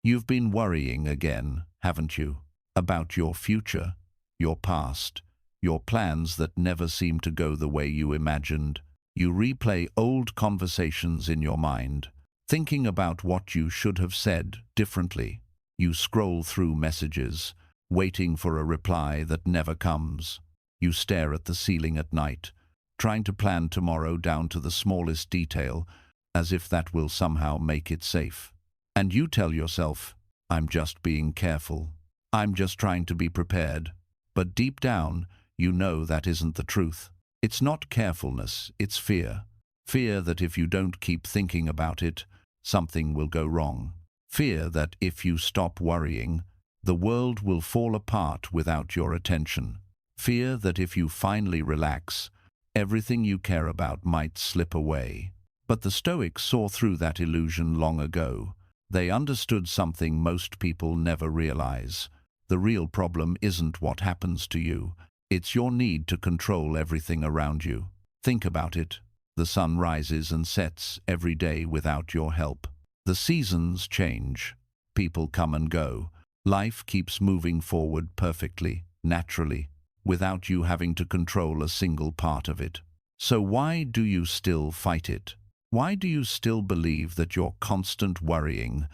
You've been worrying again, haven't you? About your future, your past, your plans that never seem to go the way you imagined. You replay old conversations in your mind, thinking about what you should have said differently. You scroll through messages, waiting for a reply that never comes. You stare at the ceiling at night, trying to plan tomorrow down to the smallest detail, as if that will somehow make it safe. And you tell yourself, I'm just being careful. I'm just trying to be prepared. But deep down, you know that isn't the truth. It's not carefulness, it's fear. Fear that if you don't keep thinking about it, something will go wrong. Fear that if you stop worrying, the world will fall apart without your attention. Fear that if you finally relax, everything you care about might slip away. But the Stoics saw through that illusion long ago. They understood something most people never realize. The real problem isn't what happens to you. It's your need to control everything around you. Think about it. The sun rises and sets every day without your help. The seasons change. People come and go. Life keeps moving forward perfectly, naturally, without you having to control a single part of it. So why do you still fight it? Why do you still believe that your constant worrying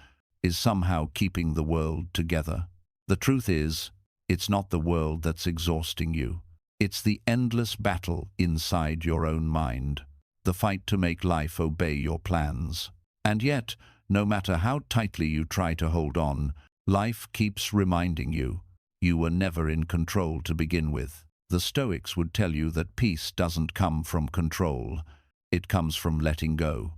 is somehow keeping the world together? The truth is, it's not the world that's exhausting you. It's the endless battle inside your own mind, the fight to make life obey your plans. And yet, no matter how tightly you try to hold on, life keeps reminding you, you were never in control to begin with. The Stoics would tell you that peace doesn't come from control. It comes from letting go.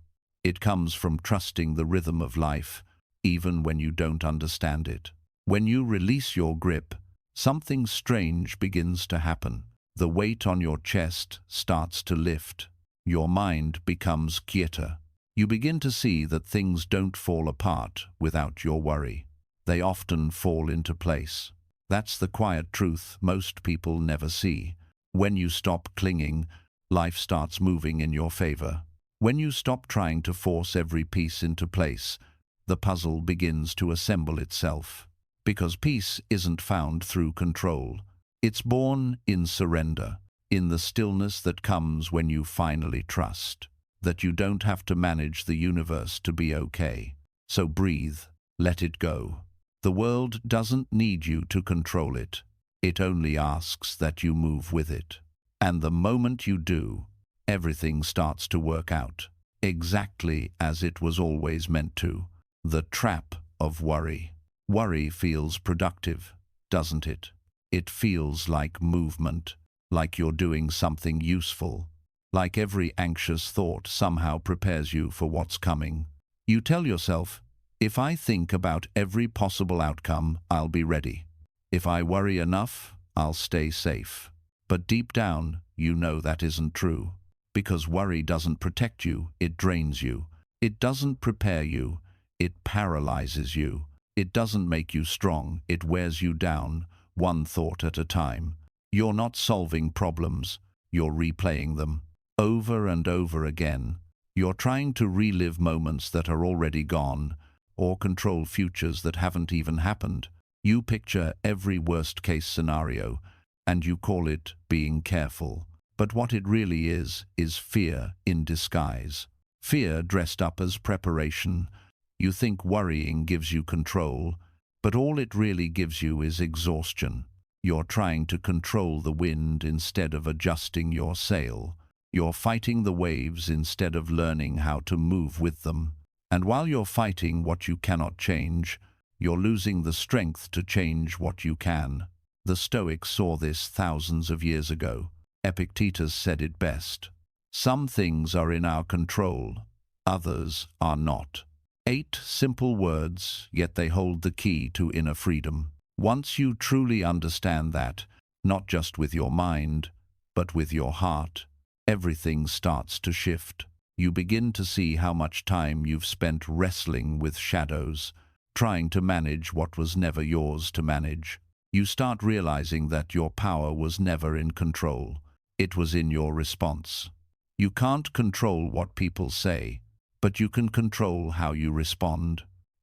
It comes from trusting the rhythm of life, even when you don't understand it. When you release your grip, something strange begins to happen. The weight on your chest starts to lift. Your mind becomes quieter. You begin to see that things don't fall apart without your worry. They often fall into place. That's the quiet truth most people never see. When you stop clinging, life starts moving in your favor. When you stop trying to force every piece into place, the puzzle begins to assemble itself. Because peace isn't found through control. It's born in surrender, in the stillness that comes when you finally trust that you don't have to manage the universe to be okay. So breathe, let it go. The world doesn't need you to control it. It only asks that you move with it. And the moment you do, everything starts to work out, exactly as it was always meant to. The trap of worry. Worry feels productive, doesn't it? It feels like movement, like you're doing something useful, like every anxious thought somehow prepares you for what's coming. You tell yourself, if I think about every possible outcome, I'll be ready. If I worry enough, I'll stay safe. But deep down, you know that isn't true. Because worry doesn't protect you, it drains you. It doesn't prepare you, it paralyzes you. It doesn't make you strong, it wears you down, one thought at a time. You're not solving problems, you're replaying them. Over and over again. You're trying to relive moments that are already gone, or control futures that haven't even happened. You picture every worst-case scenario, and you call it being careful. But what it really is fear in disguise. Fear dressed up as preparation. You think worrying gives you control, but all it really gives you is exhaustion. You're trying to control the wind instead of adjusting your sail. You're fighting the waves instead of learning how to move with them. And while you're fighting what you cannot change, you're losing the strength to change what you can. The Stoics saw this thousands of years ago. Epictetus said it best. Some things are in our control, others are not. 8 simple words, yet they hold the key to inner freedom. Once you truly understand that, not just with your mind, but with your heart, everything starts to shift. You begin to see how much time you've spent wrestling with shadows, trying to manage what was never yours to manage. You start realizing that your power was never in control. It was in your response. You can't control what people say, but you can control how you respond.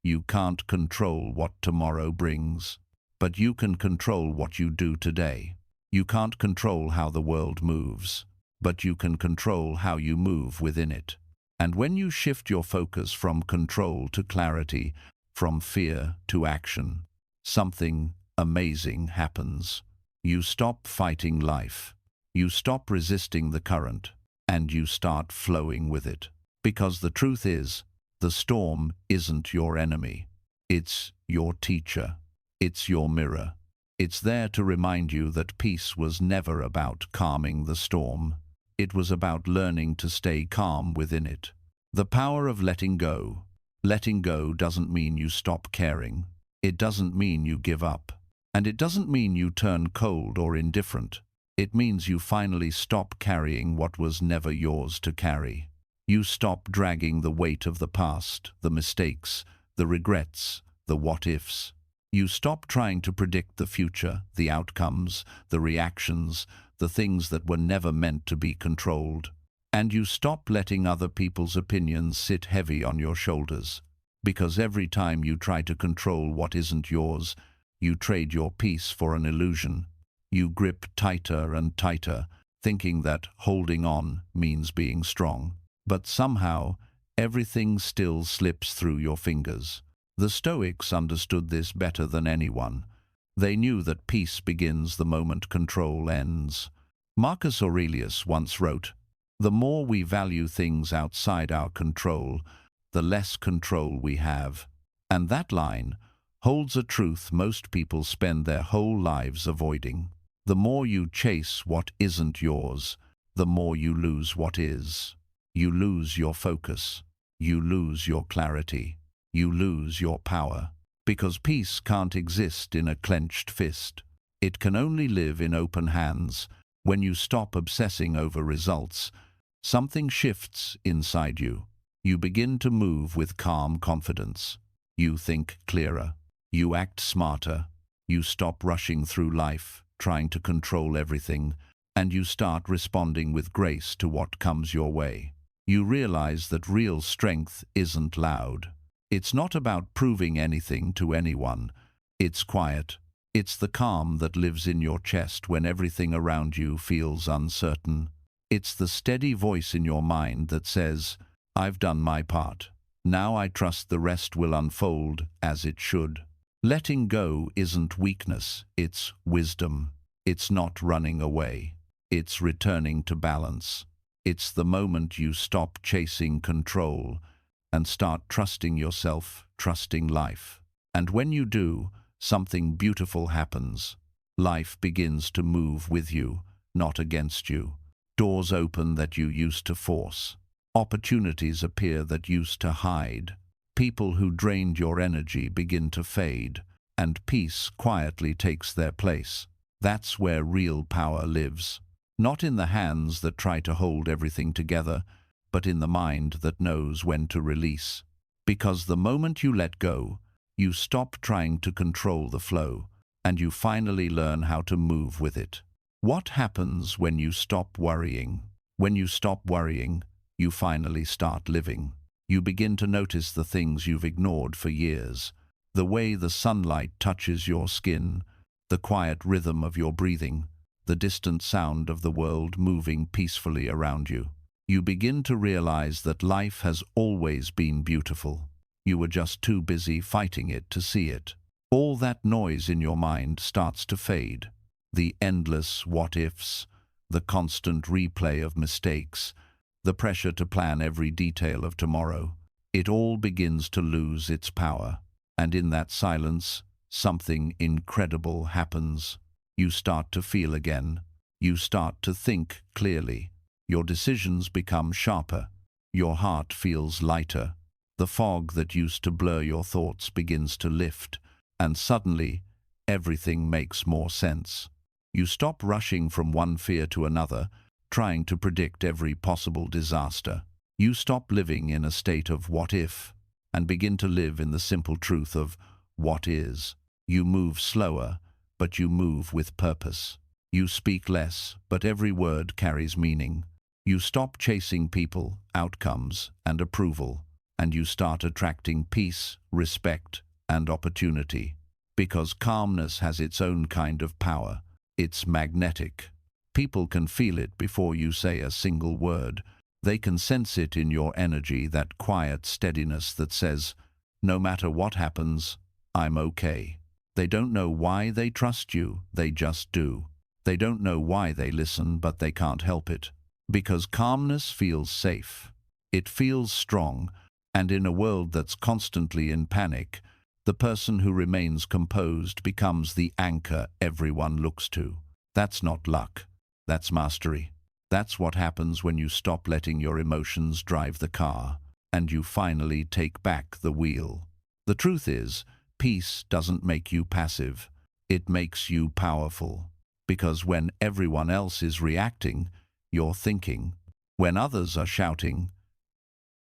You can't control what tomorrow brings, but you can control what you do today. You can't control how the world moves, but you can control how you move within it. And when you shift your focus from control to clarity, from fear to action, something amazing happens. You stop fighting life. You stop resisting the current, and you start flowing with it. Because the truth is, the storm isn't your enemy. It's your teacher. It's your mirror. It's there to remind you that peace was never about calming the storm. It was about learning to stay calm within it. The power of letting go. Letting go doesn't mean you stop caring. It doesn't mean you give up. And it doesn't mean you turn cold or indifferent. It means you finally stop carrying what was never yours to carry. You stop dragging the weight of the past, the mistakes, the regrets, the what-ifs. You stop trying to predict the future, the outcomes, the reactions, the things that were never meant to be controlled. And you stop letting other people's opinions sit heavy on your shoulders. Because every time you try to control what isn't yours, you trade your peace for an illusion. You grip tighter and tighter, thinking that holding on means being strong. But somehow, everything still slips through your fingers. The Stoics understood this better than anyone. They knew that peace begins the moment control ends. Marcus Aurelius once wrote, "The more we value things outside our control, the less control we have." And that line holds a truth most people spend their whole lives avoiding. The more you chase what isn't yours, the more you lose what is. You lose your focus. You lose your clarity. You lose your power. Because peace can't exist in a clenched fist. It can only live in open hands. When you stop obsessing over results, something shifts inside you. You begin to move with calm confidence. You think clearer. You act smarter. You stop rushing through life, trying to control everything, and you start responding with grace to what comes your way. You realize that real strength isn't loud. It's not about proving anything to anyone. It's quiet. It's the calm that lives in your chest when everything around you feels uncertain. It's the steady voice in your mind that says, "I've done my part. Now I trust the rest will unfold as it should." Letting go isn't weakness, it's wisdom. It's not running away. It's returning to balance. It's the moment you stop chasing control and start trusting yourself, trusting life. And when you do, something beautiful happens. Life begins to move with you, not against you. Doors open that you used to force. Opportunities appear that used to hide. People who drained your energy begin to fade, and peace quietly takes their place. That's where real power lives. Not in the hands that try to hold everything together, but in the mind that knows when to release. Because the moment you let go, you stop trying to control the flow, and you finally learn how to move with it. What happens when you stop worrying? When you stop worrying, you finally start living. You begin to notice the things you've ignored for years. The way the sunlight touches your skin, the quiet rhythm of your breathing, the distant sound of the world moving peacefully around you. You begin to realize that life has always been beautiful. You were just too busy fighting it to see it. All that noise in your mind starts to fade. The endless what-ifs, the constant replay of mistakes, the pressure to plan every detail of tomorrow. It all begins to lose its power. And in that silence, something incredible happens. You start to feel again. You start to think clearly. Your decisions become sharper. Your heart feels lighter. The fog that used to blur your thoughts begins to lift, and suddenly, everything makes more sense. You stop rushing from one fear to another, trying to predict every possible disaster. You stop living in a state of what if, and begin to live in the simple truth of what is. You move slower, but you move with purpose. You speak less, but every word carries meaning. You stop chasing people, outcomes, and approval. and you start attracting peace, respect, and opportunity. Because calmness has its own kind of power. It's magnetic. People can feel it before you say a single word. They can sense it in your energy, that quiet steadiness that says, no matter what happens, I'm okay. They don't know why they trust you, they just do. They don't know why they listen, but they can't help it. Because calmness feels safe. It feels strong, and in a world that's constantly in panic, the person who remains composed becomes the anchor everyone looks to. That's not luck. That's mastery. That's what happens when you stop letting your emotions drive the car, and you finally take back the wheel. The truth is, peace doesn't make you passive. It makes you powerful. Because when everyone else is reacting, you're thinking. When others are shouting,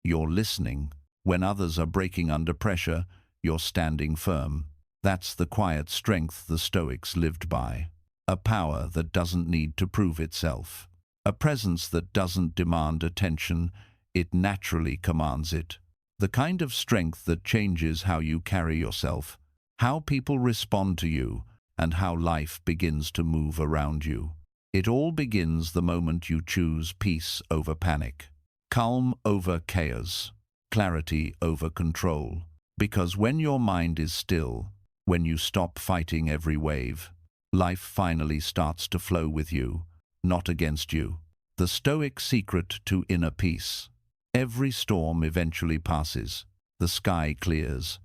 you're listening. When others are breaking under pressure, you're standing firm. That's the quiet strength the Stoics lived by. A power that doesn't need to prove itself. A presence that doesn't demand attention, it naturally commands it. The kind of strength that changes how you carry yourself, how people respond to you, and how life begins to move around you. It all begins the moment you choose peace over panic, calm over chaos, clarity over control. Because when your mind is still, when you stop fighting every wave, life finally starts to flow with you, not against you. The Stoic secret to inner peace. Every storm eventually passes. The sky clears.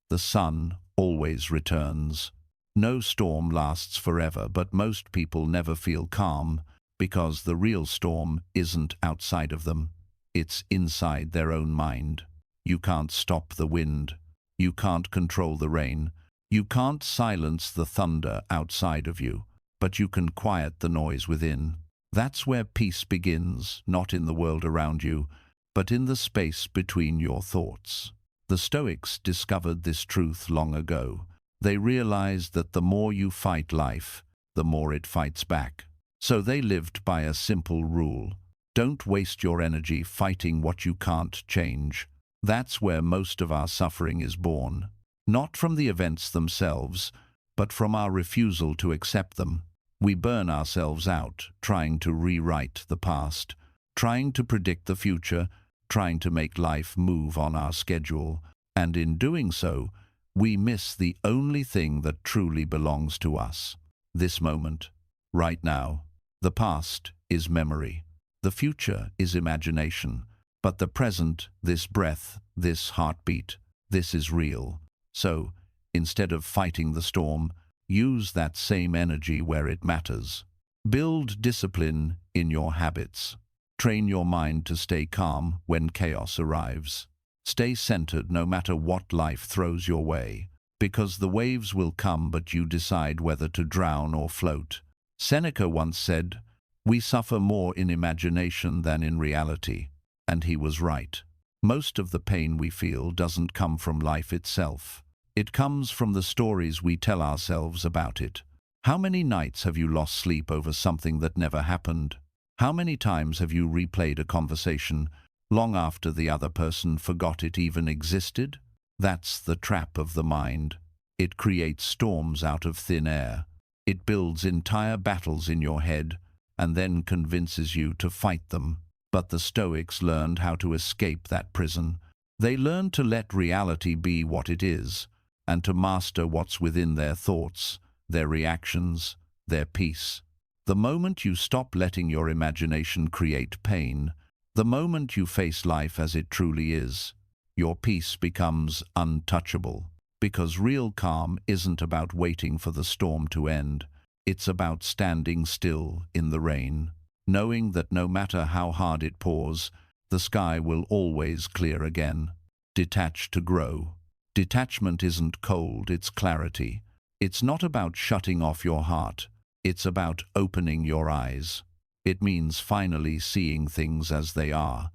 The sun always returns. No storm lasts forever, but most people never feel calm because the real storm isn't outside of them. It's inside their own mind. You can't stop the wind. You can't control the rain. You can't silence the thunder outside of you, but you can quiet the noise within. That's where peace begins, not in the world around you, but in the space between your thoughts. The Stoics discovered this truth long ago. They realized that the more you fight life, the more it fights back. So they lived by a simple rule. Don't waste your energy fighting what you can't change. That's where most of our suffering is born. Not from the events themselves, but from our refusal to accept them. We burn ourselves out trying to rewrite the past, trying to predict the future, trying to make life move on our schedule. And in doing so, we miss the only thing that truly belongs to us. This moment, right now. The past is memory. The future is imagination. But the present, this breath, this heartbeat, this is real. So, instead of fighting the storm, use that same energy where it matters. Build discipline in your habits. Train your mind to stay calm when chaos arrives. Stay centered no matter what life throws your way, because the waves will come, but you decide whether to drown or float. Seneca once said, "We suffer more in imagination than in reality." And he was right. Most of the pain we feel doesn't come from life itself. It comes from the stories we tell ourselves about it. How many nights have you lost sleep over something that never happened? How many times have you replayed a conversation long after the other person forgot it even existed? That's the trap of the mind. It creates storms out of thin air. It builds entire battles in your head and then convinces you to fight them. But the Stoics learned how to escape that prison. They learned to let reality be what it is, and to master what's within their thoughts, their reactions, their peace. The moment you stop letting your imagination create pain, the moment you face life as it truly is, your peace becomes untouchable. Because real calm isn't about waiting for the storm to end. It's about standing still in the rain, knowing that no matter how hard it pours, the sky will always clear again. Detach to grow. Detachment isn't cold, it's clarity. It's not about shutting off your heart. It's about opening your eyes. It means finally seeing things as they are,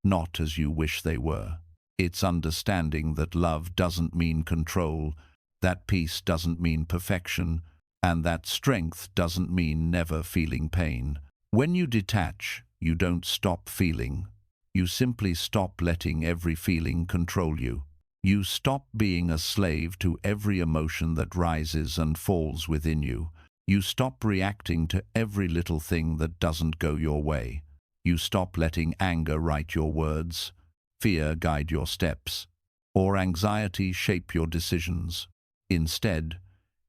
not as you wish they were. It's understanding that love doesn't mean control, that peace doesn't mean perfection, and that strength doesn't mean never feeling pain. When you detach, you don't stop feeling. You simply stop letting every feeling control you. You stop being a slave to every emotion that rises and falls within you. You stop reacting to every little thing that doesn't go your way. You stop letting anger write your words, fear guide your steps, or anxiety shape your decisions. Instead,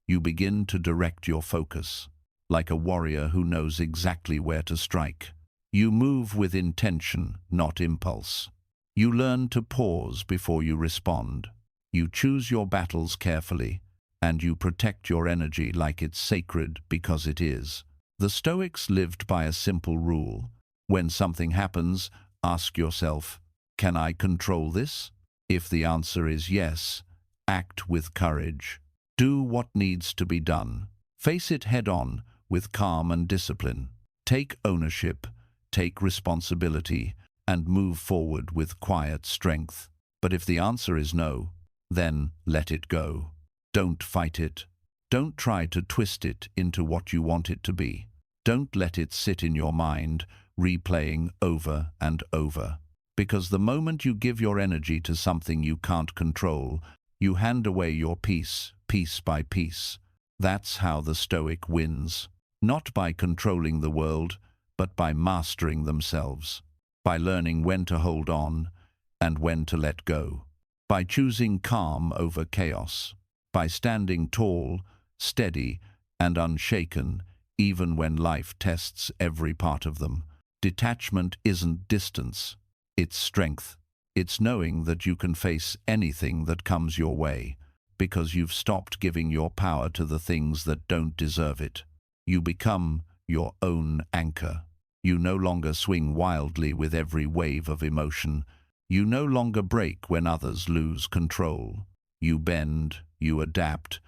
you begin to direct your focus, like a warrior who knows exactly where to strike. You move with intention, not impulse. You learn to pause before you respond. You choose your battles carefully, and you protect your energy like it's sacred because it is. The Stoics lived by a simple rule. When something happens, ask yourself, can I control this? If the answer is yes, act with courage. Do what needs to be done. Face it head-on with calm and discipline. Take ownership, take responsibility, and move forward with quiet strength. But if the answer is no, then let it go. Don't fight it. Don't try to twist it into what you want it to be. Don't let it sit in your mind, replaying over and over. Because the moment you give your energy to something you can't control, you hand away your peace, piece by piece. That's how the Stoic wins. Not by controlling the world, but by mastering themselves. By learning when to hold on and when to let go. By choosing calm over chaos. By standing tall, steady, and unshaken, even when life tests every part of them. Detachment isn't distance. It's strength. It's knowing that you can face anything that comes your way, because you've stopped giving your power to the things that don't deserve it. You become your own anchor. You no longer swing wildly with every wave of emotion. You no longer break when others lose control. You bend, you adapt,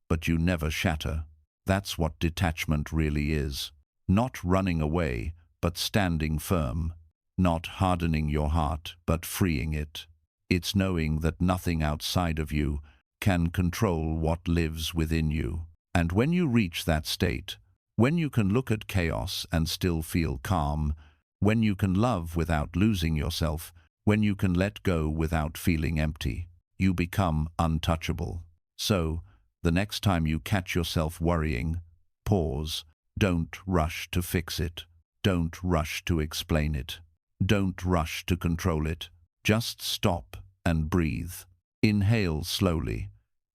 but you never shatter. That's what detachment really is. Not running away, but standing firm. Not hardening your heart, but freeing it. It's knowing that nothing outside of you can control what lives within you. And when you reach that state, when you can look at chaos and still feel calm, when you can love without losing yourself, when you can let go without feeling empty, you become untouchable. So, the next time you catch yourself worrying, pause. Don't rush to fix it. Don't rush to explain it. Don't rush to control it. Just stop and breathe. Inhale slowly.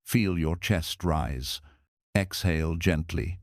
Feel your chest rise. Exhale gently.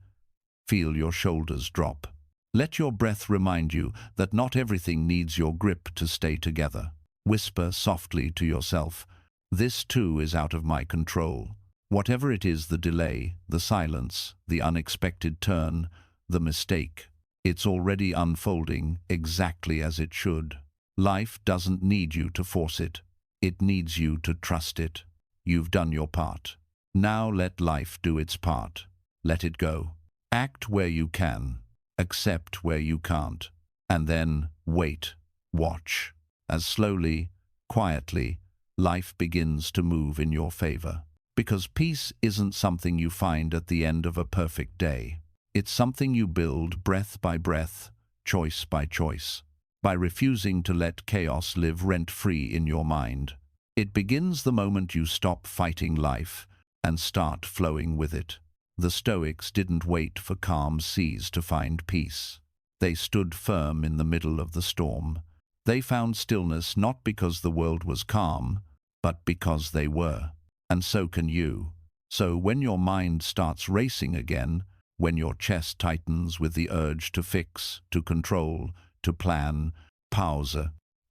Feel your shoulders drop. Let your breath remind you that not everything needs your grip to stay together. Whisper softly to yourself, "This too is out of my control." Whatever it is, the delay, the silence, the unexpected turn, the mistake, it's already unfolding exactly as it should. Life doesn't need you to force it. It needs you to trust it. You've done your part. Now let life do its part. Let it go. Act where you can. Accept where you can't. And then wait. Watch. As slowly, quietly, life begins to move in your favor. Because peace isn't something you find at the end of a perfect day. It's something you build breath by breath, choice by choice, by refusing to let chaos live rent-free in your mind. It begins the moment you stop fighting life and start flowing with it. The Stoics didn't wait for calm seas to find peace. They stood firm in the middle of the storm. They found stillness not because the world was calm, but because they were. And so can you. So when your mind starts racing again, when your chest tightens with the urge to fix, to control, to plan, pause,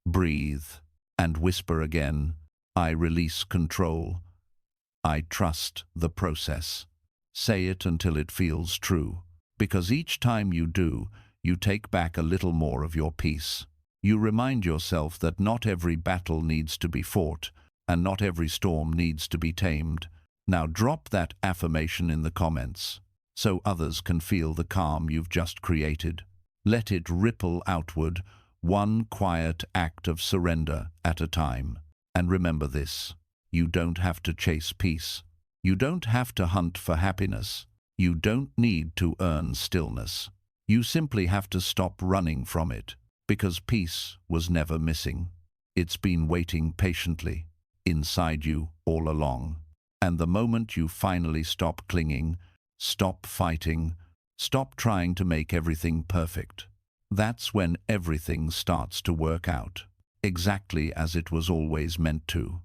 breathe, and whisper again, "I release control. I trust the process." Say it until it feels true, because each time you do, you take back a little more of your peace. You remind yourself that not every battle needs to be fought, and not every storm needs to be tamed. Now drop that affirmation in the comments, so others can feel the calm you've just created. Let it ripple outward, one quiet act of surrender at a time. And remember this, you don't have to chase peace. You don't have to hunt for happiness. You don't need to earn stillness. You simply have to stop running from it. Because peace was never missing. It's been waiting patiently, inside you all along. And the moment you finally stop clinging, stop fighting, stop trying to make everything perfect, that's when everything starts to work out, exactly as it was always meant to.